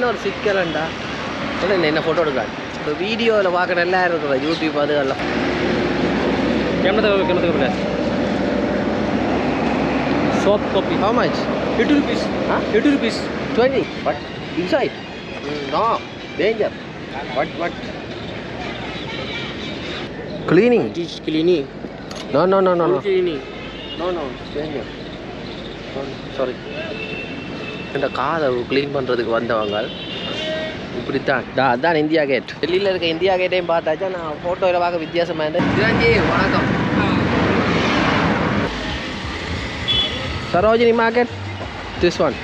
என்ன ஒரு சிக்கலண்டா இல்லை என்ன ஃபோட்டோ எடுக்கலாம் இப்போ வீடியோவில் பார்க்க நல்லா இருக்கிற யூடியூப் அது எல்லாம் camera soft copy. How much? 80 rupees. Huh? 80 rupees. 20. What? Inside? No. Danger. What? Cleaning. It is cleaning. No. Cleaning. No. Danger. Sorry. இந்த காதை க்ளீன் பண்ணுறதுக்கு வந்தவங்க இப்படித்தான் அதான் இந்தியா கேட் டெல்லியில் இருக்க இந்தியா கேட்டையும் பார்த்தாச்சா நான் ஃபோட்டோவில் பார்க்க வித்தியாசமாக இருந்தேன் சிவாஜி வணக்கம் சரோஜினி மார்க்கெட் திஸ் ஒன்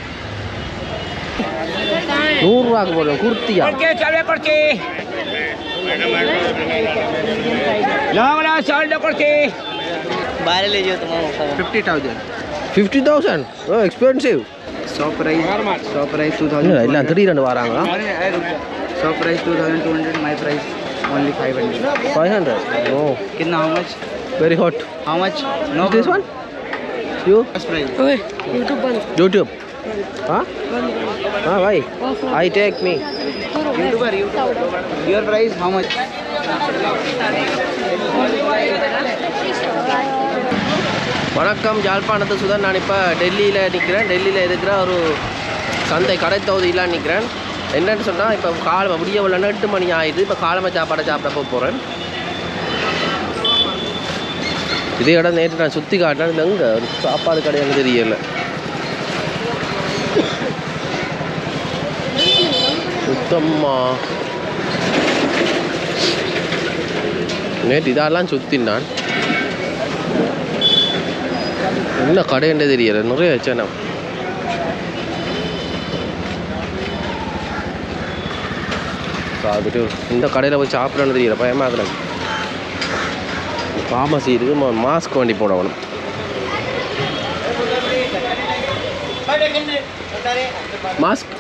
100 ரூபாய்க்கு போடுறோம் குர்த்தியா $50,000 oh expensive Shop price 2000 எல்லாம் திடீர்னு வராங்க shop price 2200 my price only 500 oh kitna how much very hot how much no this one you price YouTube huh why I take me YouTuber your price how much வணக்கம் யாழ்ப்பாணத்து சுதன் நான் இப்போ டெல்லியில் நிற்கிறேன் டெல்லியில் இருக்கிற ஒரு சந்தை கடை தொகுதியிலாம் நிற்கிறேன் என்னென்னு சொன்னால் இப்போ காலமை விடிய உள்ள 8 மணி ஆகிடுது இப்போ காலமை சாப்பாடை சாப்பிட போகிறேன் இதே இடம் நேற்று நான் சுற்றி காட்டினேன் இல்லை எங்கே ஒரு சாப்பாடு கடை எனக்கு தெரியலை சுத்தம்மா நேற்று இதெல்லாம் சுற்றினான் என்ன கடைன்றே தெரியல நிறைய வச்சேன் சாப்பிட்டு இந்த கடையில் போய் சாப்பிடணும்னு தெரியல பயமாக இருக்கிறேன் ஃபார்மசி இருக்குது மாஸ்க் வண்டி போடணும் mask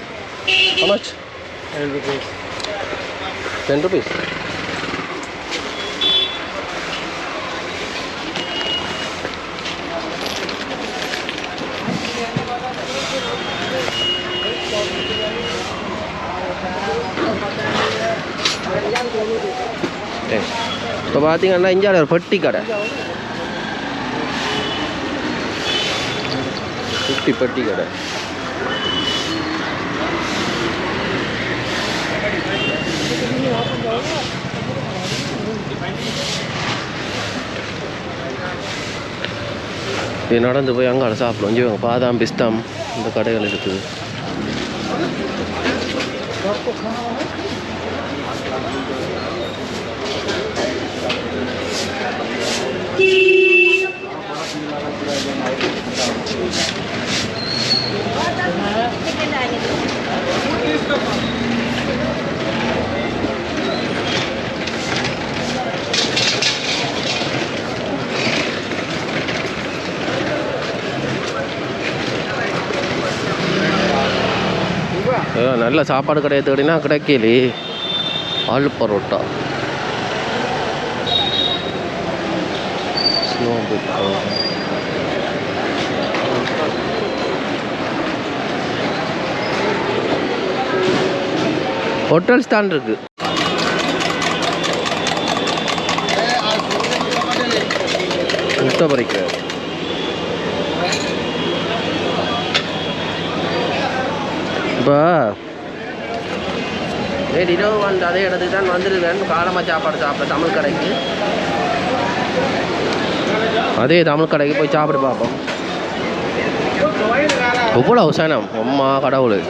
how much 10 rupees 10 rupees இப்போ பார்த்தீங்கன்னா இந்தியாவில் ஒரு பெட்டி கடை 50 பெட்டி கடை இது நடந்து போய் அங்கே சாப்பிடுவோம் இங்கே பாதாம் பிஸ்தாம் இந்த கடைகள் இருக்குது நல்ல சாப்பாடு கடையை தேடினா கிடைக்கலே ஆலு பரோட்டா ஸ்னோ ஹோட்டல் ஸ்டாண்ட் இருக்கு முட்டை பறிக்க இப்போ இரவு வந்து அதே இடத்துக்கு தான் வந்துருக்கேன் காலமாக சாப்பாடு சாப்பிட தமிழ் கடைக்கு அதே தமிழ் கடைக்கு போய் சாப்பிட்டு பார்ப்போம் எவ்வளோ அவசரம் அம்மா கடவுள்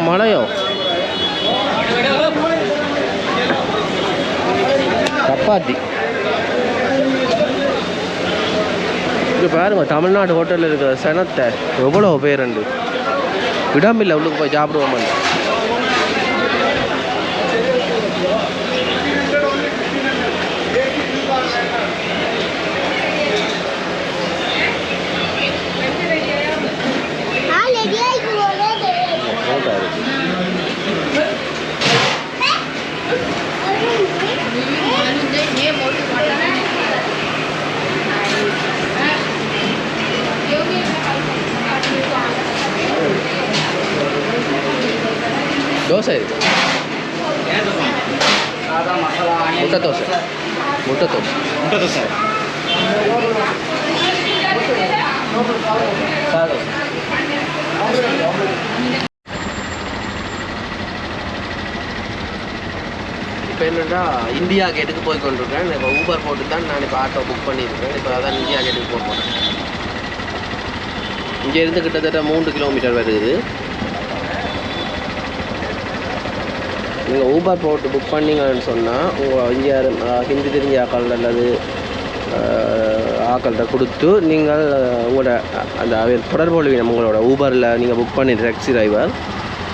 மழையோ சப்பாத்தி இங்கே பாருங்க தமிழ்நாடு ஹோட்டலில் இருக்கிற சனத்தை எவ்வளோ பேருண்டு இடமில்லை உள்ளுக்கு போய் சாப்பிடுவோம் தோசை இது முட்டை தோசை முட்டை தோசை முட்டை தோசை சாதம் இப்போ என்னென்னா இந்தியா கேட்டுக்கு போய் கொண்டிருக்கேன். இப்போ ஊபர் போட்டு தான் நான் இப்போ ஆட்டோ புக் பண்ணியிருக்கேன். இப்போ அதான் இந்தியா கேட்டுக்கு போக போகிறேன். இங்கேருந்து கிட்டத்தட்ட 3 கிலோமீட்டர் வருது. நீங்கள் ஊபர் போட்டு புக் பண்ணிங்கன்னு சொன்னால் உங்கள் இந்தியா ஹிந்தி தெரிஞ்ச ஆக்கள் அல்லது ஆக்கள்கிட்ட கொடுத்து நீங்கள் உங்களோட அந்த அவையில் தொடர்பு உங்களோட ஊபரில் நீங்கள் புக் பண்ணி டாக்ஸி டிரைவர்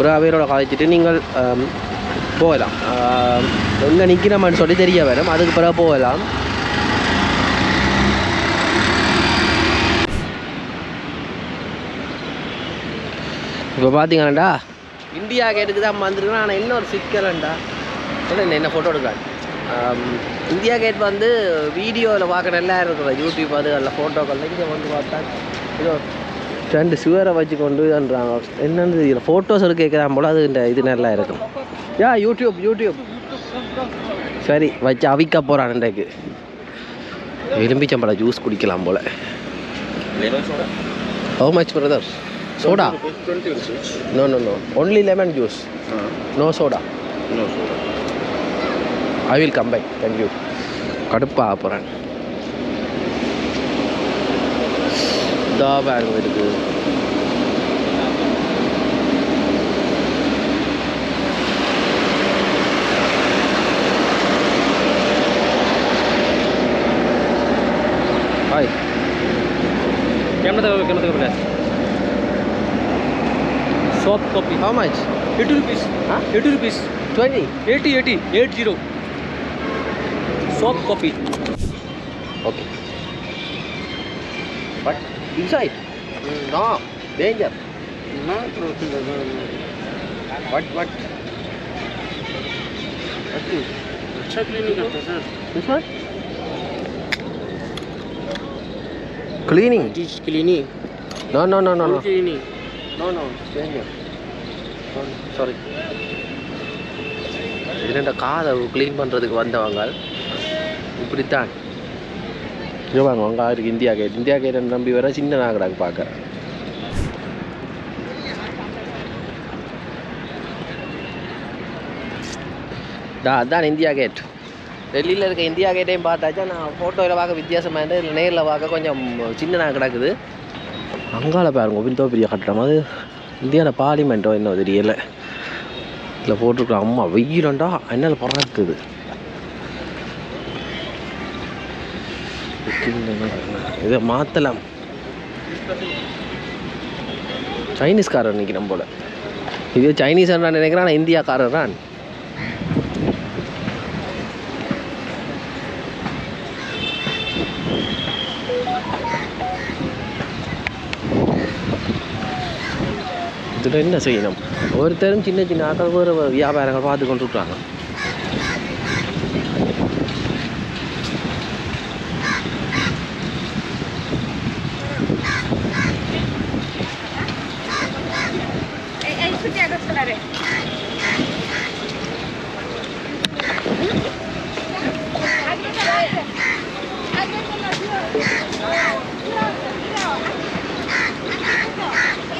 ஒரு அவையோட கழிச்சிட்டு நீங்கள் போகலாம். எங்கே நிற்கிறோம்னு சொல்லி தெரிய வரும். அதுக்கு பிறகு போகலாம். இப்போ பார்த்தீங்கன்னாடா இந்தியா கேட்டுக்கு தான் வந்துருக்கேன். ஆனால் இன்னொரு சிக்கலண்டா என்ன ஃபோட்டோ எடுக்கலாம். இந்தியா கேட் வந்து வீடியோவில் பார்க்க நல்லா இருக்கிற யூடியூப் அது அதில் ஃபோட்டோக்கள். இங்கே வந்து பார்த்தா ஏதோ 2 சுவரை வச்சு கொண்டு இதுன்றாங்க. என்னன்னு தெரியல. ஃபோட்டோஸ் கேட்குறான் போல். அது இந்த இது நல்லா இருக்கும். யூடியூப் சரி வச்சு அவிக்க போகிறான். இன்றைக்கு எலும்பிச்சம்பழம் ஜூஸ் குடிக்கலாம் போல். How much brother? soda? 20 rupees. No. Only lemon juice. No soda. I will come back. Thank you. கடுப்பா போகிறேன். இதா பாருங்க இருக்கு. ஹாய் கேமரா போல. Soft copy. How much? 80 rupees. Huh? 80 rupees. 20. 80. Soft copy. Okay. But inside? No. Danger. No. What? अच्छा cleaning करता है sir. This one? Cleaning? It is cleaning. No. Cleaning. No. Danger. Sorry. இரண்ட காதை clean பண்ணுறதுக்கு வந்தவங்க இப்படித்தான். வாங்க அங்கே இருக்கு இந்தியா கேட் நம்பி வர சின்ன நாகடாக்கு பார்க்க. அதான் இந்தியா கேட். டெல்லியில் இருக்க இந்தியா கேட்டையும் பார்த்தாச்சா. நான் ஃபோட்டோவில் பார்க்க வித்தியாசமாக இருந்தது. இல்லை நேரில் பார்க்க கொஞ்சம் சின்ன கிடக்குது. அங்கால பாருங்க இவ்வளோ பெரிய கட்டடம். அது இந்தியாவில் பார்லிமெண்ட்டோ என்ன தெரியலை. இதில் போட்டிருக்க அம்மா வெயிலண்டா என்னால் பறக்குது. இதை மாற்றலாம். சைனீஸ்காரர் நினைக்கிறேன் போல். இது சைனீஸ் நான் நினைக்கிறேன். ஆனால் இந்தியாக்காரர் தான். இதில் என்ன செய்யணும்? ஒருத்தரும் சின்ன ஆக்கள் வேறு வியாபாரங்கள் பார்த்து கொண்டு விட்டாங்க.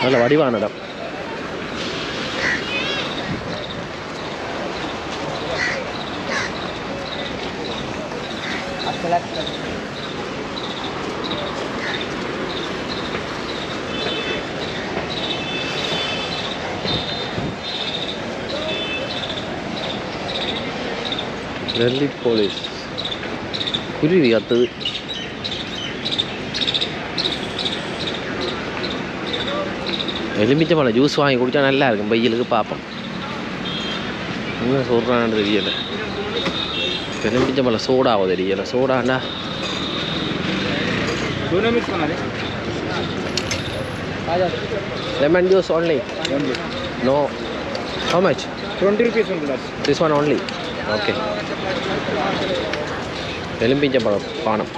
நல்ல வடிவான இடம். டெல்லி போலீஸ் குருவி கத்துது. எலுமிச்சம்பழம் ஜூஸ் வாங்கி குடித்தா நல்லா இருக்கும். வெயிலுக்கு பார்ப்போம் என்ன சொல்கிறான்னு தெரியலை. எலுமிச்சம்பழம் சோடாவோ தெரியலை. சோடாண்டா lemon juice only. No. How much? 20 rupees one glass. This one only. Okay. எலும்பிச்சம்பழம் பானம்.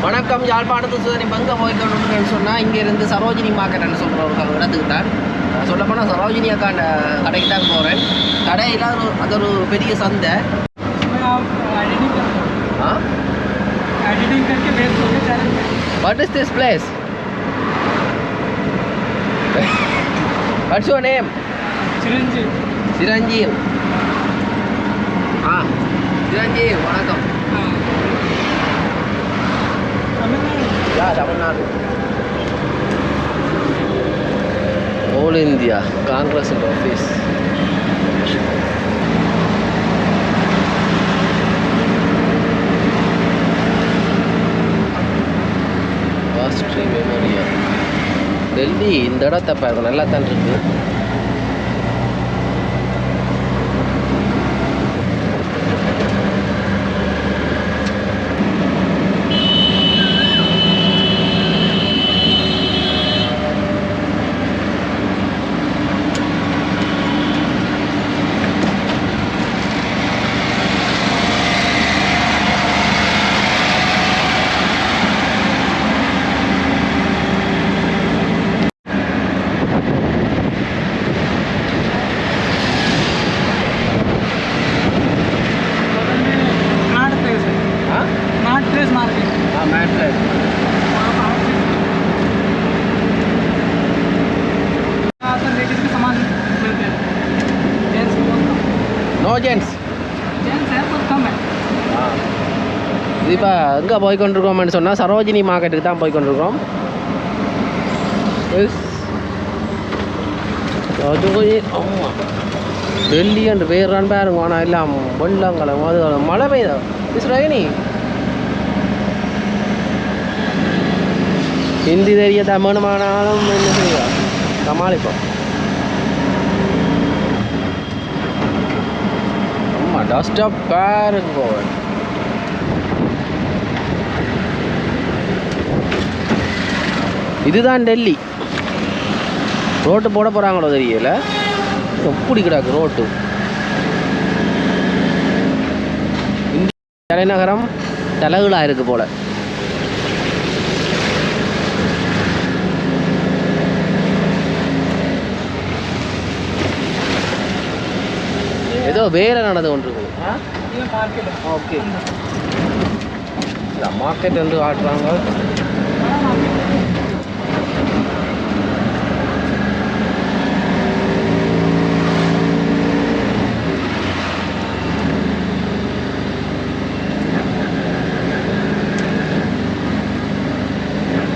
வணக்கம். யாழ்ப்பாணத்து சுதனி பங்க போய்க்கணுன்னு சொன்னால் இங்கேருந்து சரோஜினி மார்க்கெட்னு சொல்கிற ஒரு இடத்துக்கு தான் சொல்லப்போனால் சரோஜினி அக்காண்ட கடைக்கு தான் போகிறேன். கடையில் அது ஒரு பெரிய சந்தை. What is this place? What's your name? Chiranjeev. Chiranjeev. Chiranjeev, வணக்கம். Yeah, Tamil Nadu. All India Congress office. Vastry Memorial. Delhi இந்த இடத்த பாருங்க, நல்லா தான் இருக்கு. No gents. இப்போ எங்கே போய்கொண்டிருக்கோம்னு சொன்னால் சரோஜினி மார்க்கெட்டுக்கு தான் போய்கொண்டிருக்கோம். டெல்லி அண்டு பேரான் பாருங்க, ஆனால் எல்லாம் வெள்ளங்களும் அது மழை பெய்யுது. It's rainy. ஹிந்தி தெரிய தமிழ்மானாலும் என்ன செய்ய சமாளிப்போம். ஆமாம், டஸ்டாக பாருங்க. இதுதான் டெல்லி. ரோட்டு போட போகிறாங்களோ தெரியல, எப்படி கிடக்கு ரோட்டு. இந்திய தலைநகரம் தலைகளாக இருக்குது போல். ஏதோ வேலை நடந்து கொண்டிருக்குது. ஓகே, இல்லை மார்க்கெட் என்று காட்டுறாங்க.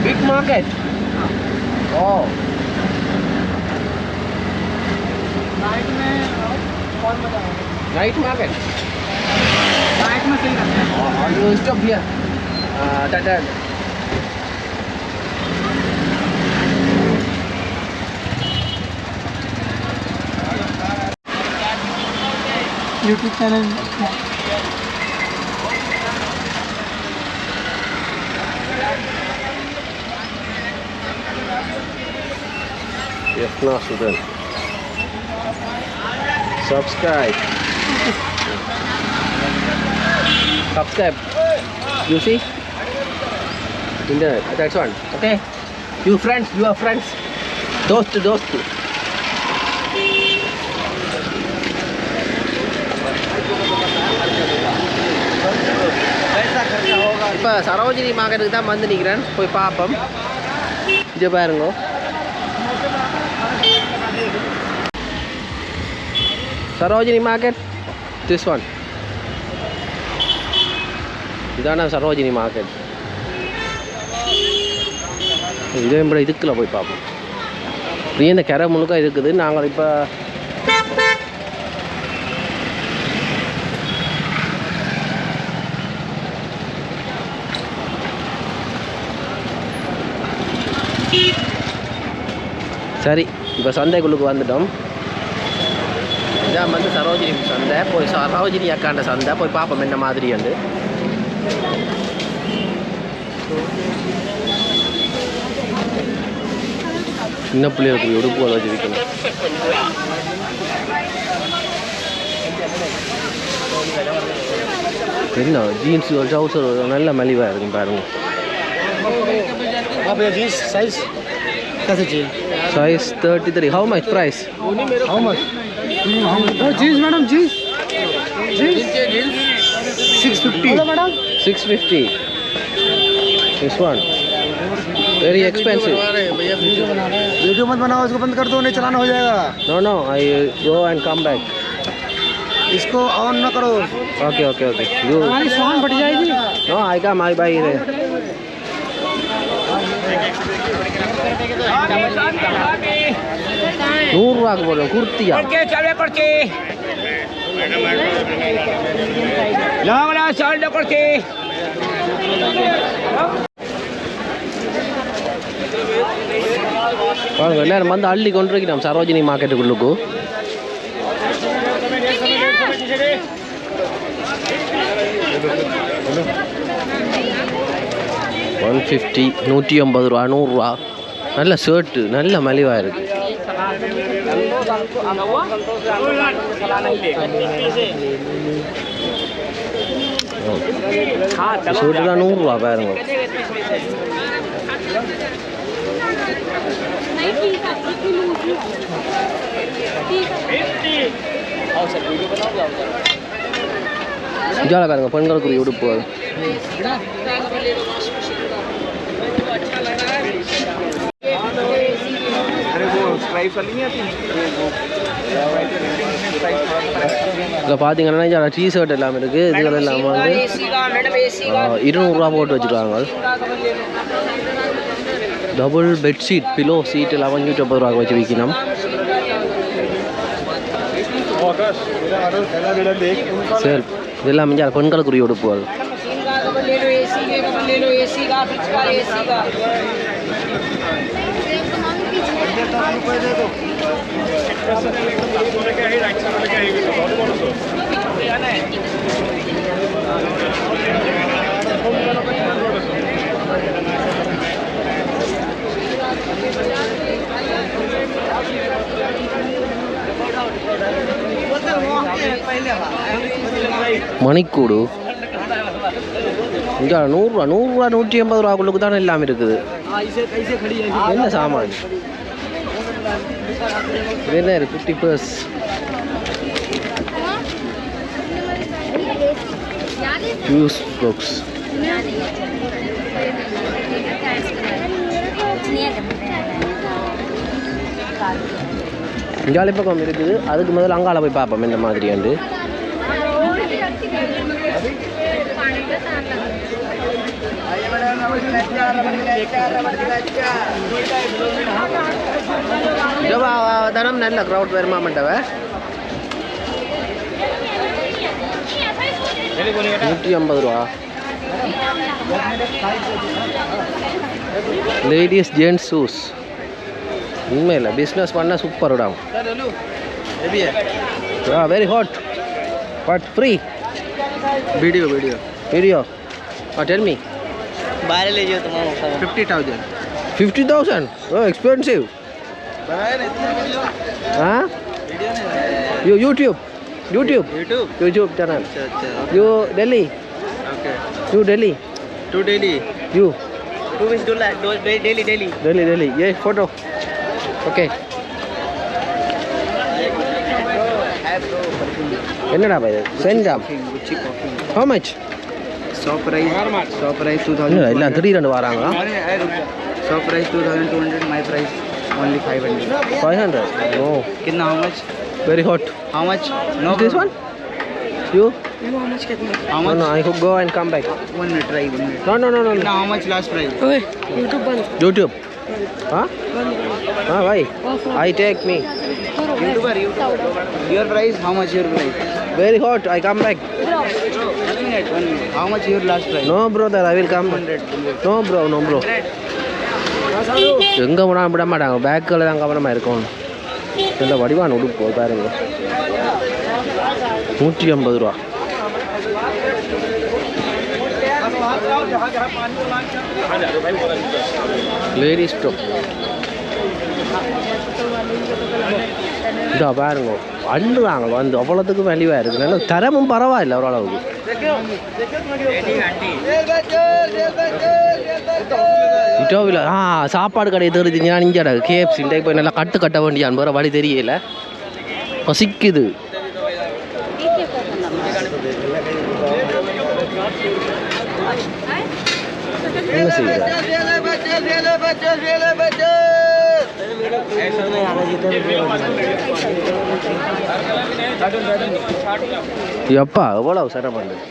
Big market. Oh. नाइट में और मजा आएगा. Night market. नाइट में सही रहता है. You stop here. That. YouTube channel. Yafna Sudan. Subscribe. You see? Internet. That's one. Okay. You are friends. Dost. இப்போ சரோஜினி மார்க்கெட்டுக்கு தான் வந்து நிற்கிறேன். போய் பார்ப்போம். இங்கே பாருங்க, சரோஜினி மார்க்கெட். This one. இதான சரோஜினி மார்க்கெட். இதே மாதிரி இதுக்குள்ள போய் பார்ப்போம். இப்படியே இந்த கரை முழுக்க இருக்குது. நாங்கள் இப்போ சரி, இப்போ சந்தைக்குள்ளுக்கு வந்துட்டோம். இதான் வந்து சரோஜினி சந்தை. போய் சரோஜினி அக்காண்ட சந்தை போய் பார்ப்போம் என்ன மாதிரி வந்து. சின்ன பிள்ளைகளுக்கு உடுப்புகள் வச்சு விற்கணும். என்ன ஜீன்ஸ் ட்ரௌசர் நல்ல மலிவாக இருக்கும் பாருங்க. जीन्स साइज कैसे चाहिए? Size 33. How much price? How much? Jeans madam jeans 650 madam 650. This one very expensive. Video मत बनाओ, इसको बंद कर दो, नहीं चलाना हो जाएगा. No, I go and come back. इसको ऑन ना करो. Okay. You. हमारी सामान फट जाएगी. No, I come, I buy it. 100 ரூபாய்க்கு போடுறோம் குர்த்தியா. பாருங்க எல்லாரும் வந்து அள்ளி கொண்டு இருக்கிறோம் சரோஜினி மார்க்கெட்டுக்குள்ளுக்கு. $150 150 ரூபா 100 ரூபா. நல்ல ஷர்ட்டு நல்ல மலிவாக இருக்கு. ஷர்ட்டு தான் 100 ரூபா பாருங்க. இதால பாருங்க பெண்களுக்குரிய உடுப்பு. இதில் பார்த்தீங்கன்னா டிஷர்ட் எல்லாம் இருக்குது. இதுகள் எல்லாம் வந்து 200 ரூபா போட்டு வச்சுருக்காங்க. டபுள் பெட்ஷீட் பிலோ சீட் எல்லாம் 150 ரூபாய்க்கு வச்சு விற்கணும். சரி இதெல்லாம் மிஞ்சால் பெண்களுக்குரிய உடுப்புகள். மணிக்கூடு இங்கே 100 ரூபா 150 ரூபாக்குள்ளுக்கு தானே எல்லாம் இருக்குது. என்ன சாமான் என்ன 50 பர்ஸ். ஜூஸ் பாக்ஸ் ஜாலி பக்கம் இருக்குது. அதுக்கு முதல்ல அங்கால போய் பார்ப்போம் இந்த மாதிரி வந்து. தனம் நல்ல க்ரௌட் வருமா மண்டவ 150 ரூபா. லேடிஸ் ஜென்ட்ஸ் ஷூஸ் உண்மையில் பிஸ்னஸ் பண்ண சூப்பர் இடம். Very hot but free. Video tell me. बाहर ले जाओ तुम 50,000. 50,000? Oh, expensive. हाँ? YouTube channel. You Delhi. Okay. You Delhi. To Delhi. You. To which Delhi. Yeah, photo. Okay. என்னடா பாய் சென்ஜாம்? How much? Shop price 2000. எல்லாம் திடீர்னு வராங்க. Shop price 2200. My price only 500. 500? No. कितना? How much? Very hot. How much? No. This one? You? How much? No, I could go and come back. 1 minute, try 1 minute. No. Now how much last price? YouTube. Huh? Why? I take me. YouTuber. Your price? How much your price? Very hot. I come back. 1 minute. How much your last price? No, brother. I will come. 100. No, bro. எங்கே போனாலும் விட மாட்டாங்க. பேக்கில் தான் கவனமாக இருக்கும். நல்ல வடிவான உடுப்பு பாருங்க. 150 ரூபா. லேடிஸ் டாப் இதோ பாருங்க அண்டுறாங்க வந்து அவ்வளோத்துக்கு வேல்யூவாக இருக்குது நல்ல தரமும் பரவாயில்லை ஓரளவுக்கு. இட்டோவில் சாப்பாடு கடையை தெரிஞ்சுங்கன்னா இங்கே கேஎஃப்சி இந்த இப்போ நல்லா கட்ட வேண்டியான் வேறு வழி தெரியல பசிக்குது. என்ன செய்யுது எப்பா எவ்வளவு சிரமம் பண்ணுது.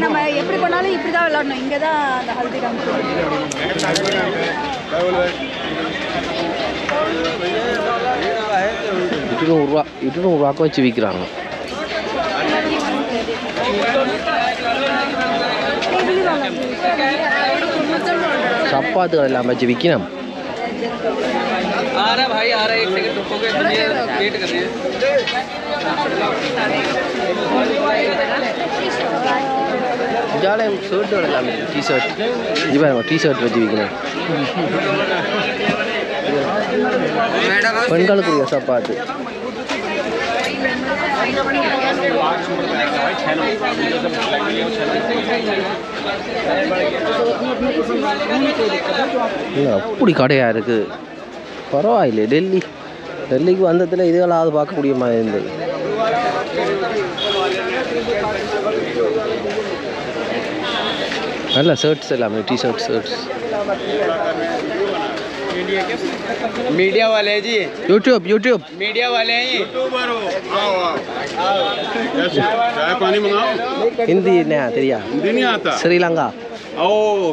நம்ம எப்படி பண்ணாலும் இப்படி தான் விளாடணும். இங்கே தான் அந்த ஹல்திராம் ₹200 வச்சு விற்கிறாங்க. சப்பாத்துகள் எல்லாம் வச்சு விற்கணும். ஜாலியாக ஷர்ட்டு எல்லாமே டிஷர்ட் இது பாருங்க டிஷர்ட் வச்சு விற்கணும். பெண்களுக்குரிய சப்பாத்து அப்படி கடையா இருக்கு. பரவாயில்லை. டெல்லிக்கு வந்ததில் இதுகளாவது பார்க்கக்கூடிய மாதிரி இருந்தது. நல்ல ஷர்ட்ஸ் எல்லாமே टी-शर्ट ஷர்ட்ஸ். मीडिया वाले जी यूट्यूब मीडिया वाले हैं यूट्यूबर हो. चाय पानी मंगाओ. हिंदी नहीं तेरिया हिंदी नहीं आता. श्रीलंका. ओ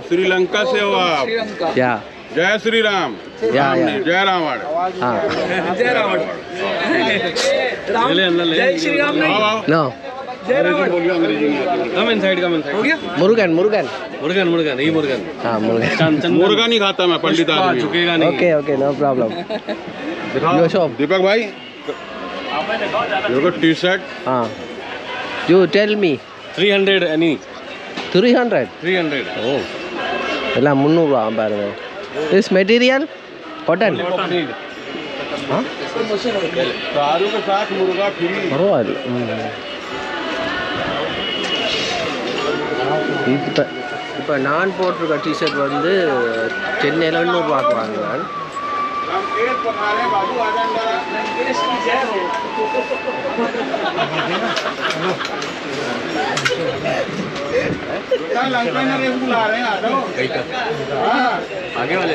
श्रीलंका से हो आप. या जय श्री राम. या जय रावण. हाँ जय रावण. जय श्री राम नहीं. नो बोलिए अंग्रेजी में. कम इनसाइड हो गया. मुर्गन नहीं मुर्गन. हाँ मुर्गन. मुर्गा नहीं खाता मैं. पंडित आदमी. झुकेगा नहीं. Okay no problem. Your shop. Deepak भाई योर टी शर्ट. हाँ यू टेल मी 300 any 300. ஓ எல்லாம் 300 பாருங்க. This material cotton. हाँ दारू के साथ मुर्गा फ्री. பரவாயில்ல. இப்போ நான் போட்டிருக்க டிஷர்ட் வந்து சென்னையில் ₹200 வாங்குவேன். आगे वाले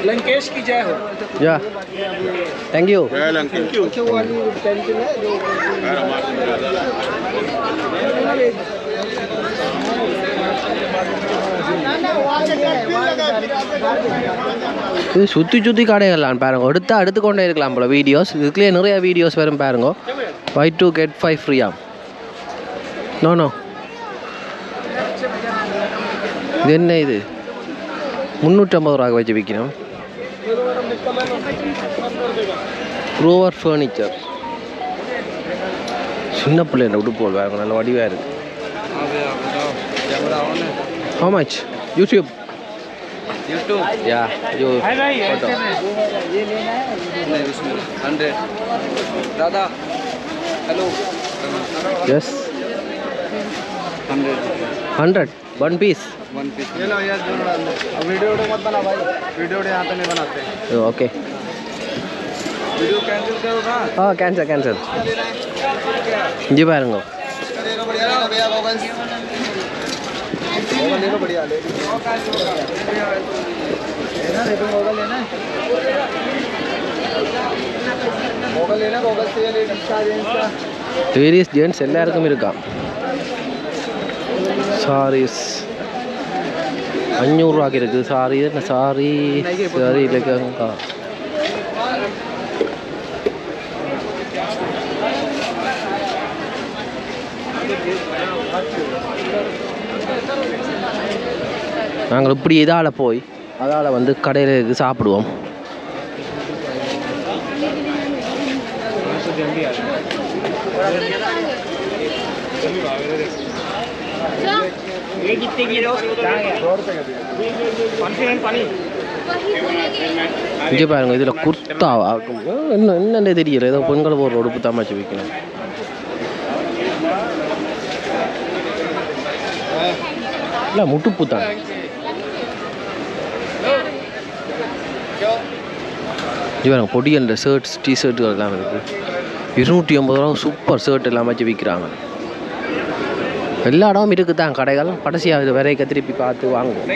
लंकेश की जय हो. या थैंक यू. जय लंकेश. இது சுற்றி கடைகள்லாம் பாருங்க. எடுத்துக்கொண்டே இருக்கலாம் போல வீடியோஸ். இதுக்குள்ளேயே நிறைய வீடியோஸ் வரும் பாருங்க. buy 2 get 5 free. நோ இது என்ன இது ₹350 வச்சு விற்கணும். க்ரோவர் ஃபர்னிச்சர். சின்ன பிள்ளைங்க உடுப்போல் வேறு நல்ல வடிவாக இருக்குது. How much? YouTube. Yeah, you photo. ये लेना है उसमें 100. दादा हेलो. Yes. 100 one piece. ये लो यार दोनों डाल दो. अब वीडियो मत बना भाई. वीडियो यहाँ पे नहीं बनाते. Okay. वीडियो कैंसिल करो ना. हाँ कैंसिल. जी பாருங்க. ले लो बढ़िया ले लो. मोबाइल से ले इंस्टा. வேரியஸ் ஜென்ட்ஸ் எல்லாருக்கும் இருக்கான். சாரீஸ் ₹500 இருக்குது. சாரி இல்லைக்கா. நாங்கள் இப்படி இதால் போய் அதால் வந்து கடையில் சாப்பிடுவோம். இங்கே பாருங்க, இதில் குர்த்தாவா இன்னும் என்னென்ன தெரியல, ஏதோ பெண்கள் ஒரு உடுப்பு தாமாச்சு வைக்கணும். இல்லை முட்டுப்பு தான். இது பாருங்க பொடியன்ற ஷர்ட்ஸ் டிஷர்ட்டுகள் எல்லாம் இருக்குது. 250 ரூபா சூப்பர் ஷர்ட் எல்லாம் வச்சு விற்கிறாங்க. எல்லா இடமும் இருக்குது தான் கடைகள். கடைசியாக இது வரைக்க திருப்பி பார்த்து வாங்குவோம்.